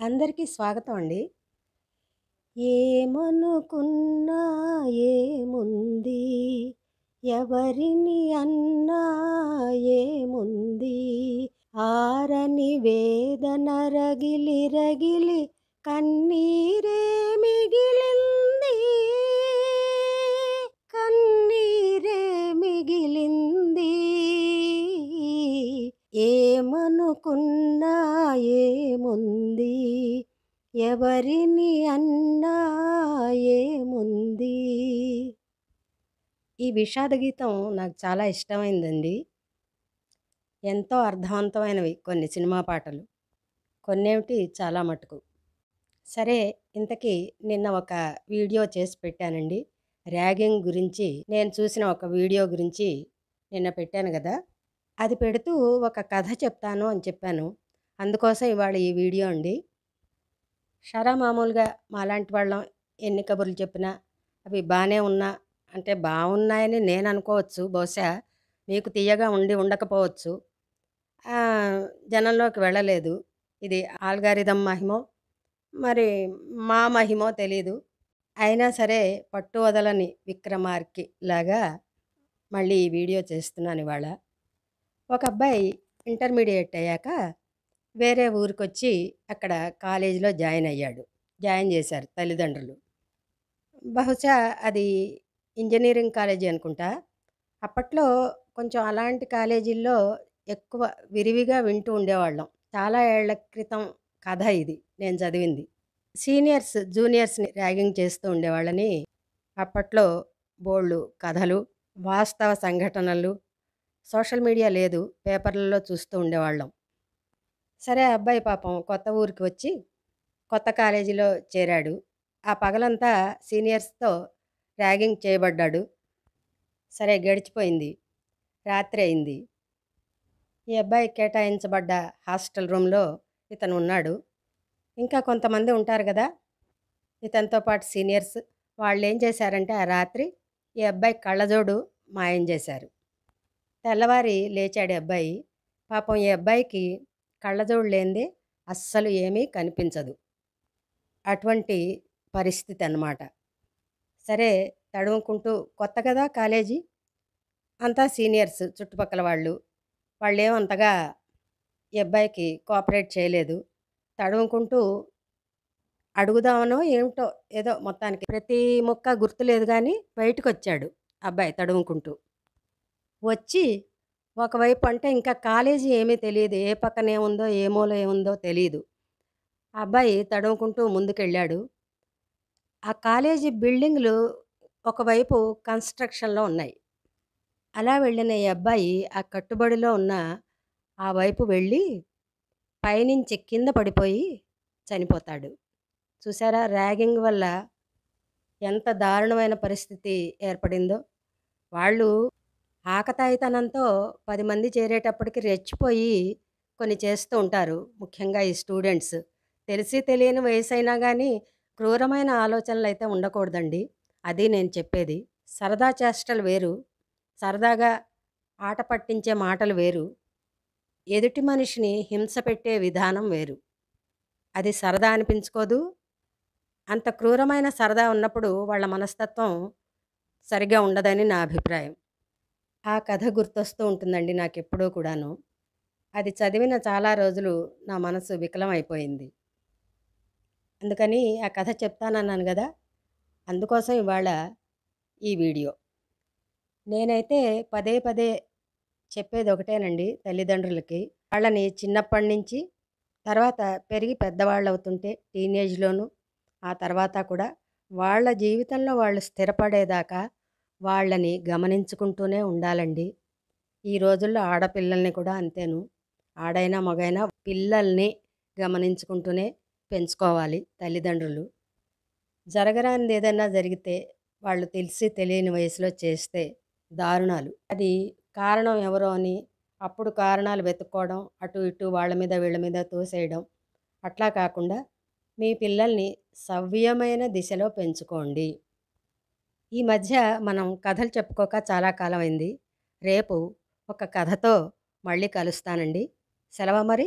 అందరికీ స్వాగతం అండి. ఏమనుకున్నా ఏముంది, ఎవరిని అన్నా ఏముంది, ఆరని వేదన రగిలి రగిలి కన్నీరే మిగిలింది, కన్నీరే మిగిలింది. ఏమనుకున్నా ఏముంది, ఎవరిని అన్నా ఏముంది. ఈ విషాద గీతం నాకు చాలా ఇష్టమైందండి. ఎంతో అర్థవంతమైనవి కొన్ని సినిమా పాటలు. కొన్నేమిటి చాలా మటుకు. సరే, ఇంతకీ నిన్న ఒక వీడియో చేసి పెట్టానండి. ర్యాగింగ్ గురించి నేను చూసిన ఒక వీడియో గురించి నిన్న పెట్టాను గదా! అది పెడుతూ ఒక కథ చెప్తాను అని చెప్పాను. అందుకోసం ఇవాళ ఈ వీడియో అండి. మామూలుగా మాలాంటి వాళ్ళం ఎన్ని కబుర్లు చెప్పినా అవి బాగానే ఉన్నా అంటే బాగున్నాయని నేను అనుకోవచ్చు. బహుశా మీకు తీయగా ఉండి ఉండకపోవచ్చు. జనంలోకి వెళ్ళలేదు. ఇది ఆల్గారిథం మహిమో మరి మా మహిమో తెలీదు. అయినా సరే పట్టు వదలని విక్రమార్కి లాగా మళ్ళీ ఈ వీడియో చేస్తున్నాను ఇవాళ. ఒక అబ్బాయి ఇంటర్మీడియట్ అయ్యాక వేరే ఊరికొచ్చి అక్కడ కాలేజీలో జాయిన్ చేశారు తల్లిదండ్రులు. బహుశా అది ఇంజనీరింగ్ కాలేజీ అనుకుంటా. అప్పట్లో కొంచెం అలాంటి కాలేజీల్లో ఎక్కువ విరివిగా వింటూ ఉండేవాళ్ళం. చాలా ఏళ్ల క్రితం కథ ఇది నేను చదివింది. సీనియర్స్ జూనియర్స్ని ర్యాగింగ్ చేస్తూ ఉండేవాళ్ళని అప్పట్లో బోల్డు కథలు, వాస్తవ సంఘటనలు, సోషల్ మీడియా లేదు, పేపర్లలో చూస్తూ ఉండేవాళ్ళం. సరే, అబ్బాయి పాపం కొత్త ఊరికి వచ్చి కొత్త కాలేజీలో చేరాడు. ఆ పగలంతా సీనియర్స్తో ర్యాగింగ్ చేయబడ్డాడు. సరే, గడిచిపోయింది. రాత్రి అయింది. ఈ అబ్బాయి కేటాయించబడ్డ హాస్టల్ రూమ్లో ఇతను ఉన్నాడు. ఇంకా కొంతమంది ఉంటారు కదా ఇతనితో పాటు సీనియర్స్. వాళ్ళు ఏం చేశారంటే ఆ రాత్రి ఈ అబ్బాయి కళ్ళజోడు మాయం చేశారు. తెల్లవారి లేచాడు అబ్బాయి. పాపం ఈ అబ్బాయికి కళ్ళజోడు లేనిదే అస్సలు ఏమీ కనిపించదు. అటువంటి పరిస్థితి అన్నమాట. సరే, తడుముకుంటూ కొత్త కదా కాలేజీ, అంతా సీనియర్స్ చుట్టుపక్కల వాళ్ళేం అంతగా ఈ అబ్బాయికి కోఆపరేట్ చేయలేదు. తడుముకుంటూ అడుగుదామనో ఏమిటో ఏదో మొత్తానికి ప్రతి ముక్క గుర్తులేదు కానీ బయటకు వచ్చాడు అబ్బాయి తడుముకుంటూ. వచ్చి ఒకవైపు అంటే ఇంకా కాలేజీ ఏమీ తెలియదు, ఏ పక్కన ఏముందో ఏ మూల ఏముందో తెలియదు. ఆ అబ్బాయి తడుముకుంటూ ముందుకెళ్ళాడు. ఆ కాలేజీ బిల్డింగ్లు ఒకవైపు కన్స్ట్రక్షన్లో ఉన్నాయి. అలా వెళ్ళిన ఈ అబ్బాయి ఆ కట్టుబడిలో ఉన్న ఆ వైపు వెళ్ళి పైనుంచి కింద పడిపోయి చనిపోతాడు. చూసారా, ర్యాగింగ్ వల్ల ఎంత దారుణమైన పరిస్థితి ఏర్పడిందో. వాళ్ళు ఆకతాయితనంతో 10 మంది చేరేటప్పటికి రెచ్చిపోయి కొన్ని చేస్తూ ఉంటారు. ముఖ్యంగా ఈ స్టూడెంట్స్. తెలిసి తెలియని వయసైనా కానీ క్రూరమైన ఆలోచనలు అయితే ఉండకూడదండి. అది నేను చెప్పేది. సరదా చేష్టలు వేరు, సరదాగా ఆట పట్టించే మాటలు వేరు, ఎదుటి మనిషిని హింస పెట్టే విధానం వేరు. అది సరదా అనిపించుకోదు. అంత క్రూరమైన సరదా ఉన్నప్పుడు వాళ్ళ మనస్తత్వం సరిగా ఉండదని నా అభిప్రాయం. ఆ కథ గుర్తొస్తూ ఉంటుందండి నాకెప్పుడూ కూడాను. అది చదివిన చాలా రోజులు నా మనసు వికలమైపోయింది. అందుకని ఆ కథ చెప్తానన్నాను కదా, అందుకోసం ఇవాళ ఈ వీడియో. నేనైతే పదే పదే చెప్పేది ఒకటేనండి తల్లిదండ్రులకి. వాళ్ళని చిన్నప్పటి నుంచి, తర్వాత పెరిగి పెద్దవాళ్ళు అవుతుంటే టీనేజ్లోను, ఆ తర్వాత కూడా వాళ్ళ జీవితంలో వాళ్ళు స్థిరపడేదాకా వాళ్ళని గమనించుకుంటూనే ఉండాలండి. ఈ రోజుల్లో ఆడపిల్లల్ని కూడా అంతేను. ఆడైనా మగైనా పిల్లల్ని గమనించుకుంటూనే పెంచుకోవాలి తల్లిదండ్రులు. జరగరానిది ఏదైనా జరిగితే వాళ్ళు తెలిసి తెలియని వయసులో చేస్తే దారుణాలు. అది కారణం ఎవరో అని అప్పుడు కారణాలు వెతుక్కోవడం, అటు ఇటు వాళ్ళ మీద వీళ్ళ మీద తోసేయడం, అట్లా కాకుండా మీ పిల్లల్ని సవ్యమైన దిశలో పెంచుకోండి. ఈ మధ్య మనం కథలు చెప్పుకోక చాలా కాలం అయింది. రేపు ఒక కథతో మళ్ళీ కలుస్తానండి. సెలవు మరి.